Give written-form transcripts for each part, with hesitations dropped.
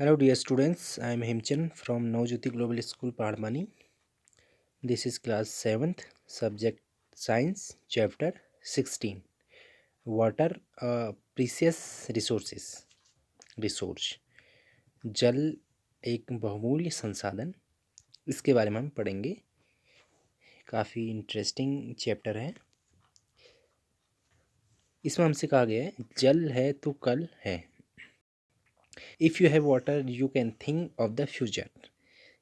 Hello, dear students. I am Himchan from Navjyoti Global School, Padmani. This is class 7th, subject Science, chapter 16. Water, precious resources. Resource. जल एक बहुमूल्य संसाधन, इसके बारे में हम पढ़ेंगे। काफ़ी इंटरेस्टिंग चैप्टर है। इसमें हमसे कहा गया है जल है तो कल है। If you have water you can think of the future.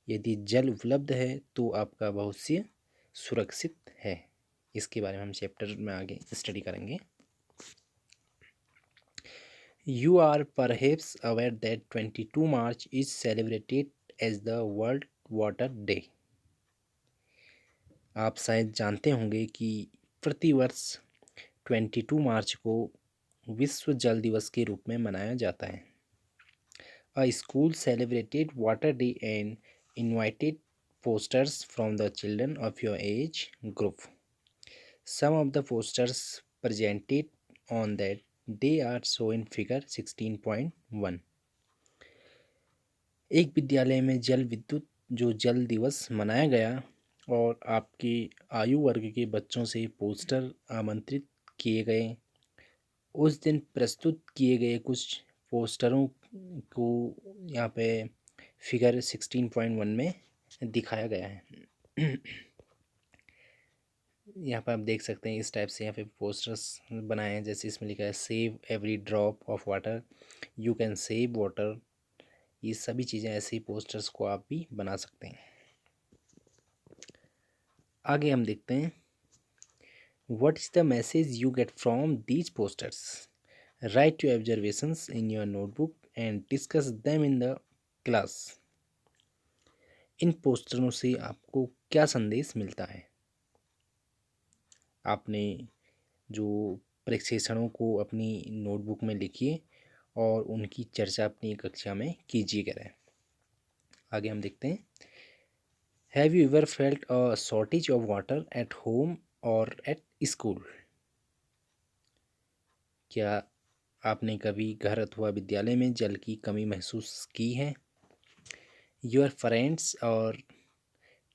यदि जल उपलब्ध है तो आपका भविष्य सुरक्षित है। इसके बारे में हम चैप्टर में आगे स्टडी करेंगे। You are perhaps aware that 22 March is celebrated as the world water day. आप शायद जानते होंगे कि प्रतिवर्ष 22 मार्च को विश्व जल दिवस के रूप में मनाया जाता है। A school celebrated Water Day and invited posters from the children of your age group. Some of the posters presented on that day are shown in figure 16.1. एक विद्यालय में जल विद्युत जो जल दिवस मनाया गया और आपके आयु वर्ग के बच्चों से पोस्टर आमंत्रित किए गए। उस दिन प्रस्तुत किए गए कुछ पोस्टरों को यहाँ पे फिगर 16.1 में दिखाया गया है। यहाँ पर आप देख सकते हैं इस टाइप से यहाँ पे पोस्टर्स बनाए हैं। जैसे इसमें लिखा है save every drop of water, you can save water. ये सभी चीज़ें ऐसे ही पोस्टर्स को आप भी बना सकते हैं। आगे हम देखते हैं what is the message you get from these posters. Write your observations in your notebook and discuss them in the class. इन पोस्टरों से आपको क्या संदेश मिलता है। आपने जो प्रेक्षेषणों को अपनी नोटबुक में लिखिए और उनकी चर्चा अपनी कक्षा में कीजिए करें। आगे हम देखते हैं have you ever felt a shortage of water at home और एट स्कूल। क्या आपने कभी घर अथवा विद्यालय में जल की कमी महसूस की है। योर फ्रेंड्स और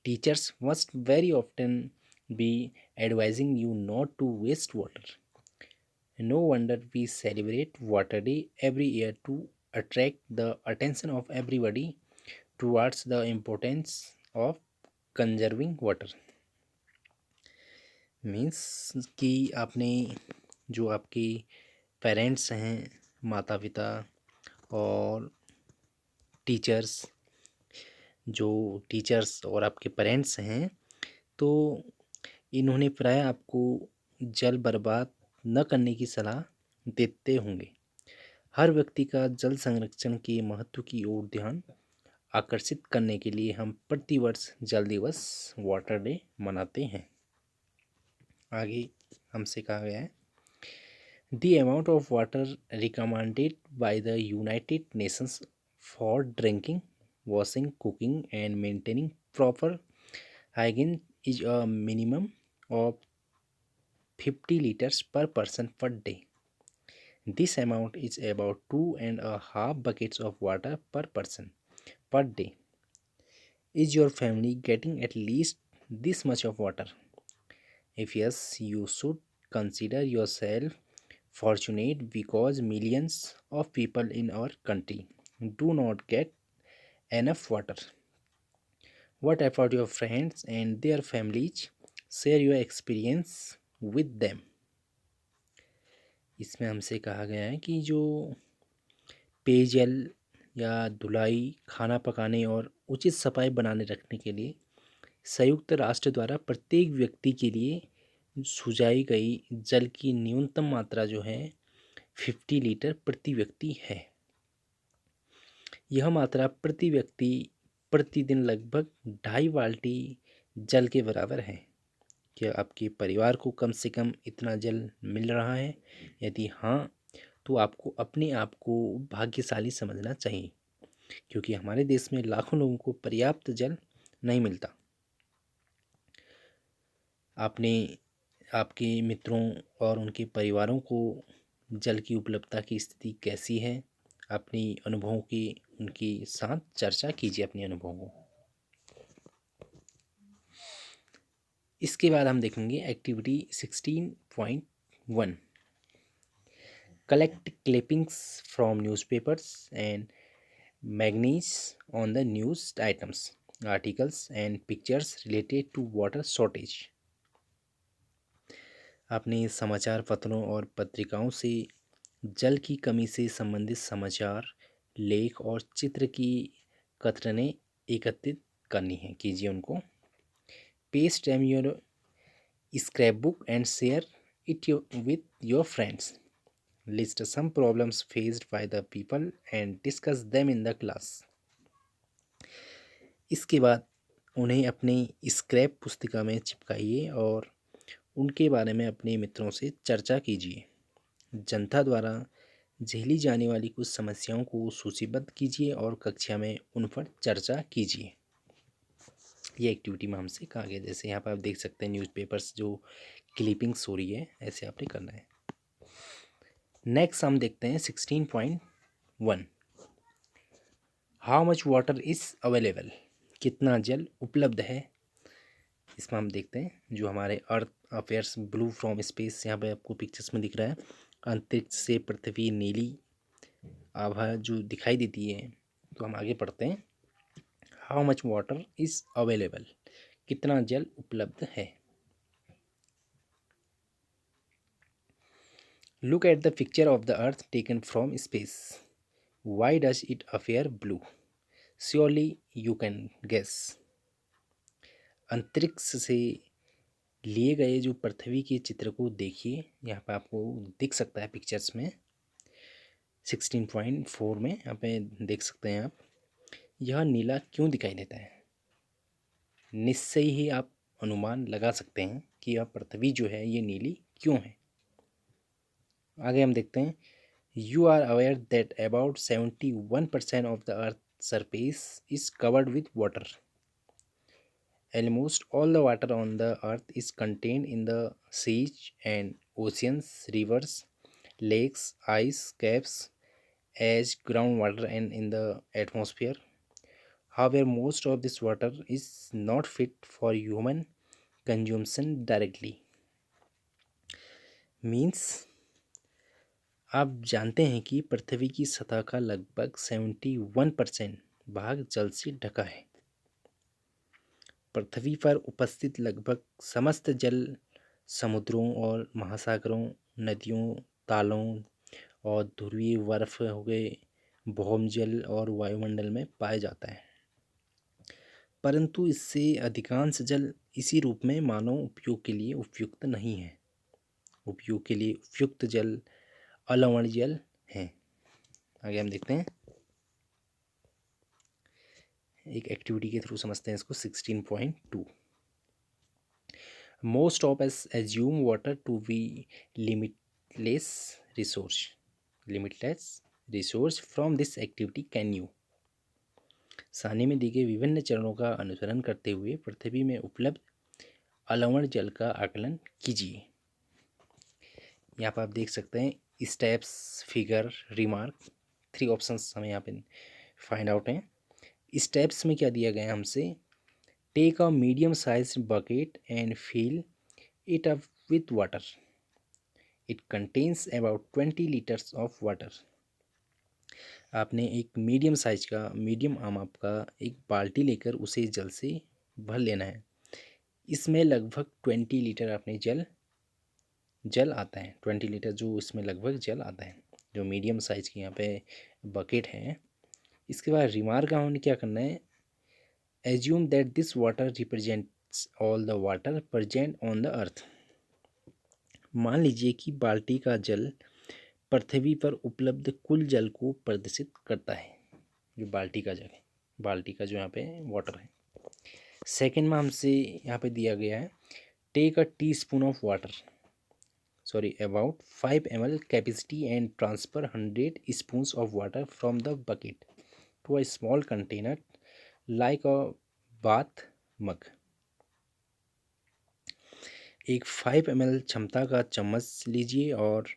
teachers must very often be advising you not to waste water. No wonder we celebrate Water Day every year to attract the attention of everybody towards the importance of conserving water. Means कि आपने जो आपके parents हैं, माता पिता और teachers, जो teachers और आपके पेरेंट्स हैं, तो इन्होंने प्राय आपको जल बर्बाद न करने की सलाह देते होंगे। हर व्यक्ति का जल संरक्षण के महत्व की ओर ध्यान आकर्षित करने के लिए हम प्रतिवर्ष जल दिवस वाटर डे मनाते हैं। आगे हमसे कहा गया है the amount of water recommended by the United Nations for drinking, washing, cooking and maintaining proper hygiene is a minimum of 50 liters per person per day. This amount is about 2.5 buckets of water per person per day. Is your family getting at least this much of water? If yes, you should consider yourself fortunate because millions of people in our country do not get enough water. What about your friends and their families? Share your experience with them. इसमें हमसे कहा गया है कि जो पेयजल या धुलाई, खाना पकाने और उचित सफाई बनाने रखने के लिए संयुक्त राष्ट्र द्वारा प्रत्येक व्यक्ति के लिए सुझाई गई जल की न्यूनतम मात्रा जो है 50 लीटर प्रति व्यक्ति है। यह मात्रा प्रति व्यक्ति प्रतिदिन लगभग 2.5 बाल्टी जल के बराबर है। क्या आपके परिवार को कम से कम इतना जल मिल रहा है? यदि हाँ, तो आपको अपने आप को भाग्यशाली समझना चाहिए, क्योंकि हमारे देश में लाखों लोगों को पर्याप्त जल नहीं मिलता। आपने आपके मित्रों और उनके परिवारों को जल की उपलब्धता की स्थिति कैसी है, अपनी अनुभवों की उनके साथ चर्चा कीजिए अपने अनुभवों को। इसके बाद हम देखेंगे activity 16.1, collect clippings from newspapers and magazines on the news items, articles and pictures related to water shortage. आपने समाचार पत्रों और पत्रिकाओं से जल की कमी से संबंधित समाचार, लेख और चित्र की कतरनें एकत्रित करनी है, कीजिए उनको। Paste them your scrapbook and share it with your friends. List some problems faced by the people and discuss them in the class. इसके बाद उन्हें अपनी स्क्रैप पुस्तिका में चिपकाइए और उनके बारे में अपने मित्रों से चर्चा कीजिए। जनता द्वारा झेली जाने वाली कुछ समस्याओं को सूचीबद्ध कीजिए और कक्षा में उन पर चर्चा कीजिए। ये एक्टिविटी में हमसे कहा गया, जैसे यहाँ पर आप देख सकते हैं न्यूज़पेपर्स जो क्लिपिंग्स हो रही है, ऐसे आपने करना है। नेक्स्ट हम देखते हैं 16.1, how much water is available, कितना जल उपलब्ध है। इसमें हम देखते हैं जो हमारे अर्थ अफेयर्स ब्लू फ्रॉम स्पेस, यहाँ पे आपको पिक्चर्स में दिख रहा है, अंतरिक्ष से पृथ्वी नीली आभा जो दिखाई देती है। तो हम आगे पढ़ते हैं, how much water is available, कितना जल उपलब्ध है। Look at the picture of the earth taken from space. Why does it appear blue? Surely you can guess. अंतरिक्ष से लिए गए जो पृथ्वी के चित्र को देखिए, यहाँ पे आपको दिख सकता है पिक्चर्स में 16.4 में, यहाँ पे देख सकते हैं आप, यह नीला क्यों दिखाई देता है। निश्चय ही आप अनुमान लगा सकते हैं कि यह पृथ्वी जो है ये नीली क्यों है। आगे हम देखते हैं, you are aware that about 71% of the earth surface is covered with water. Almost all the water on the earth is contained in the seas and oceans, rivers, lakes, ice caps, as groundwater and in the atmosphere. However, most of this water is not fit for human consumption directly. Means आप जानते हैं कि पृथ्वी की सतह का लगभग 71% भाग जल से ढका है। पृथ्वी पर उपस्थित लगभग समस्त जल समुद्रों और महासागरों, नदियों, तालों और ध्रुवीय बर्फ हो गए, भौमजल और वायुमंडल में पाया जाता है। परंतु इससे अधिकांश जल इसी रूप में मानव उपयोग के लिए उपयुक्त नहीं है। उपयोग के लिए उपयुक्त जल अलवण जल है। आगे हम देखते हैं, एक एक्टिविटी के थ्रू समझते हैं इसको। 16.2, most of us assume water to be limitless resource from this activity can you. सारणी में दी गई विभिन्न चरणों का अनुसरण करते हुए पृथ्वी में उपलब्ध अलवण जल का आकलन कीजिए। यहाँ पर आप देख सकते हैं स्टेप्स, फिगर, रिमार्क, 3 ऑप्शंस हमें यहाँ पे फाइंड आउट हैं। स्टेप्स में क्या दिया गया है हमसे, take a medium size bucket and fill it up with water, it contains about 20 litres of water. आपने एक मीडियम साइज का, मीडियम आमाप का एक बाल्टी लेकर उसे जल से भर लेना है। इसमें लगभग 20 लीटर आपने जल आता है। 20 लीटर जो इसमें लगभग जल आता है, जो मीडियम साइज की यहाँ पे बकेट है। इसके बाद रिमार्क का हमने क्या करना है, assume that this water represents all the water present on the earth. मान लीजिए कि बाल्टी का जल पृथ्वी पर उपलब्ध कुल जल को प्रदर्शित करता है। जो बाल्टी का जल है, बाल्टी का जो यहाँ पे वाटर है। सेकेंड में हमसे यहाँ पे दिया गया है, take a teaspoon of water, about 5 ml capacity and transfer 100 spoons of water from the bucket to a small container like a bath mug. एक 5 ml क्षमता का चम्मच लीजिए और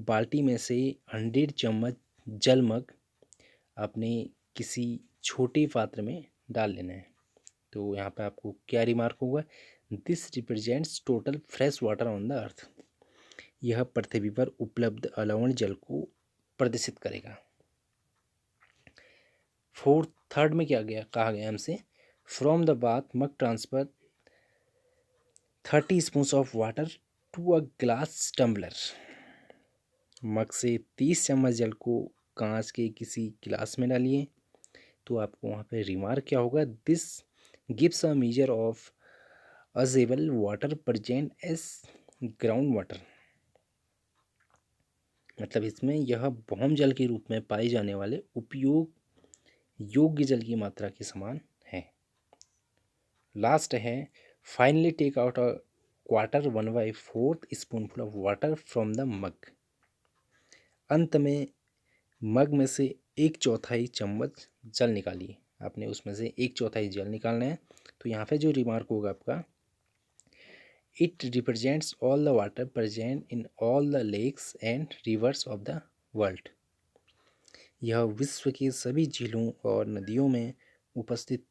बाल्टी में से 100 चम्मच जल मग अपने किसी छोटे पात्र में डाल लेना है। तो यहाँ पे आपको क्या रिमार्क होगा, this represents total fresh water on the earth. यह पृथ्वी पर उपलब्ध अलवण जल को प्रदर्शित करेगा। फोर्थ थर्ड में क्या गया कहा गया हमसे, from the bath mug transfer 30 spoons of water to a glass tumbler. Mug से 30 चम्मच जल को कांच के किसी गिलास में डालिए। तो आपको वहाँ पे रिमार्क क्या होगा, this gives a measure of usable water present as ground water. मतलब इसमें यह भौम जल के रूप में पाए जाने वाले उपयोग योग्य जल की मात्रा के समान है। लास्ट है, finally take out a quarter 1/4 spoonful of water from the mug. अंत में मग में से 1/4 चम्मच जल निकालिए। आपने उसमें से 1/4 जल निकालना है। तो यहाँ पे जो रिमार्क होगा आपका, it represents all the water present in all the lakes and rivers of the world. यह विश्व के सभी झीलों और नदियों में उपस्थित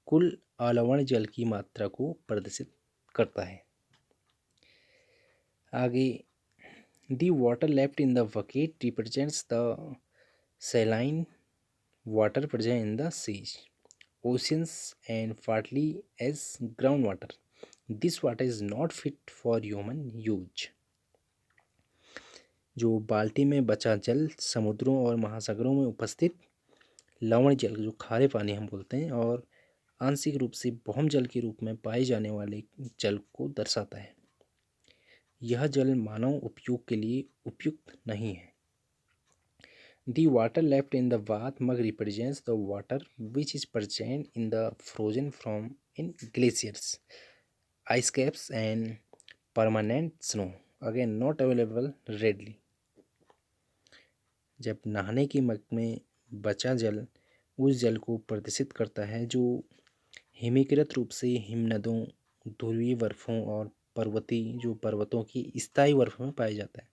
कुल आलवण जल की मात्रा को प्रदर्शित करता है। आगे, the water left in the bucket represents the saline water present in the seas, oceans and partly as groundwater. This water is not fit for human use. जो बाल्टी में बचा जल समुद्रों और महासागरों में उपस्थित लवण जल, जो खारे पानी हम बोलते हैं, और आंशिक रूप से बहुम जल के रूप में पाए जाने वाले जल को दर्शाता है। यह जल मानव उपयोग के लिए उपयुक्त नहीं है। The water left in the bath mug represents the water which is present in the frozen form in glaciers, ice caps and permanent snow, again not available readily. जब नहाने की मग में बचा जल उस जल को प्रदर्शित करता है जो हिमीकृत रूप से हिमनदों, ध्रुवीय बर्फों और पर्वतों की स्थायी बर्फ में पाया जाता है।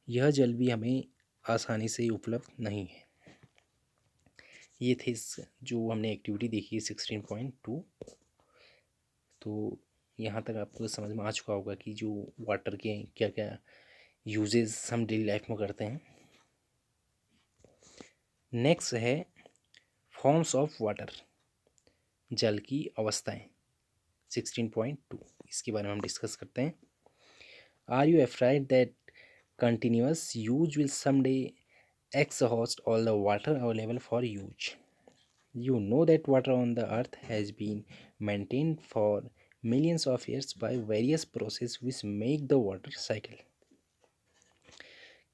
यह जल भी हमें आसानी से उपलब्ध नहीं है। ये थे जो हमने एक्टिविटी देखी है 16.2। तो यहाँ तक आपको समझ में आ चुका होगा कि जो वाटर के क्या क्या यूजेस हम डेली लाइफ में करते हैं। नेक्स्ट है फॉर्म्स ऑफ वाटर, जल की अवस्थाएं 16.2। इसके बारे में हम डिस्कस करते हैं। Are you afraid that continuous use will someday exhaust all the water available for use? You know that water on the earth has been maintained for millions of years by various processes which make the water cycle.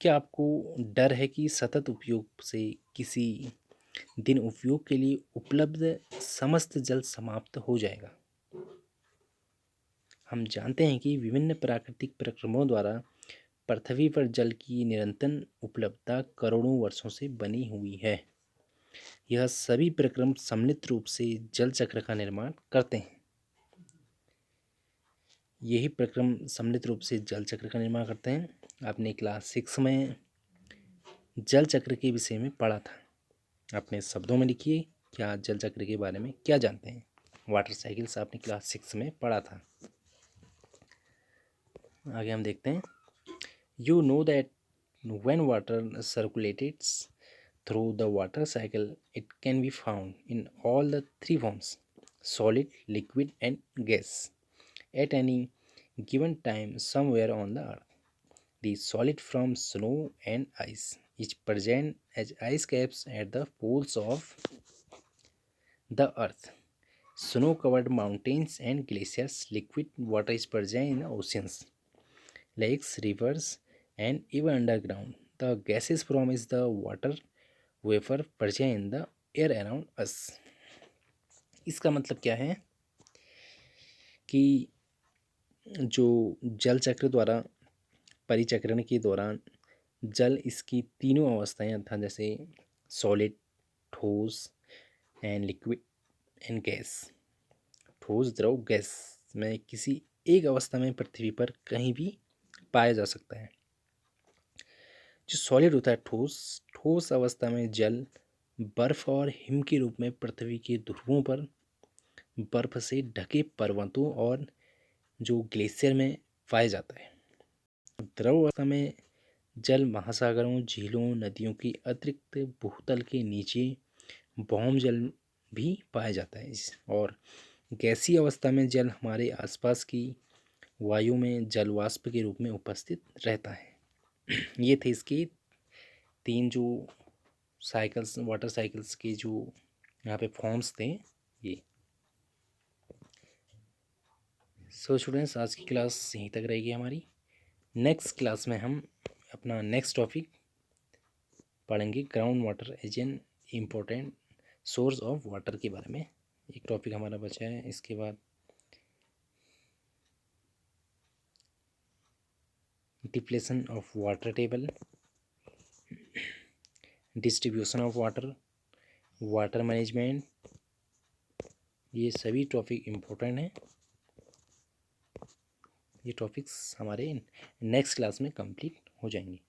क्या आपको डर है कि सतत उपयोग से किसी दिन उपयोग के लिए उपलब्ध समस्त जल समाप्त हो जाएगा? हम जानते हैं कि विभिन्न प्राकृतिक प्रक्रमों द्वारा पृथ्वी पर जल की निरंतर उपलब्धता करोड़ों वर्षों से बनी हुई है। यह सभी प्रक्रम सम्मिलित रूप से जल चक्र का निर्माण करते हैं। यही प्रक्रम सम्मिलित रूप से जल चक्र का निर्माण करते हैं। आपने क्लास 6 में जल चक्र के विषय में पढ़ा था। अपने शब्दों में लिखिए, क्या जल चक्र के बारे में क्या जानते हैं। वाटर साइकिल्स आपने क्लास 6 में पढ़ा था। आगे हम देखते हैं। You know that when water circulates through the water cycle, it can be found in all the three forms: solid, liquid, and gas at any given time somewhere on the earth. The solid from snow and ice is present as ice caps at the poles of the earth. Snow covered mountains and glaciers. Liquid water is present in the oceans, lakes, rivers, and even underground. The gaseous form is the water vapour present in the air around us. इसका मतलब क्या है कि जो जल चक्र द्वारा परिचक्रण के दौरान जल इसकी तीनों अवस्थाएं अर्थात जैसे सॉलिड, ठोस एंड लिक्विड एंड गैस, ठोस, द्रव, गैस में किसी एक अवस्था में पृथ्वी पर कहीं भी पाया जा सकता है। जो सॉलिड होता है, ठोस अवस्था में जल बर्फ और हिम के रूप में पृथ्वी के ध्रुवों पर बर्फ से ढके पर्वतों और जो ग्लेशियर में पाया जाता है। द्रव अवस्था में जल महासागरों, झीलों, नदियों की अतिरिक्त भूतल के नीचे बॉम्ब जल भी पाया जाता है। और गैसीय अवस्था में जल हमारे आसपास की वायु में जल वाष्प के रूप में उपस्थित रहता है। ये थे इसके 3 जो साइकिल्स, वाटर साइकिल्स के जो यहाँ पे फॉर्म्स थे ये। सो स्टूडेंट्स, आज की क्लास यहीं तक रहेगी हमारी। नेक्स्ट क्लास में हम अपना नेक्स्ट टॉपिक पढ़ेंगे, ground water as an important source of water के बारे में। एक टॉपिक हमारा बचा है। इसके बाद depletion of water table, distribution of water, water management, ये सभी टॉपिक इम्पोर्टेंट हैं। ये टॉपिक्स हमारे नेक्स्ट क्लास में कंप्लीट हो जाएंगे।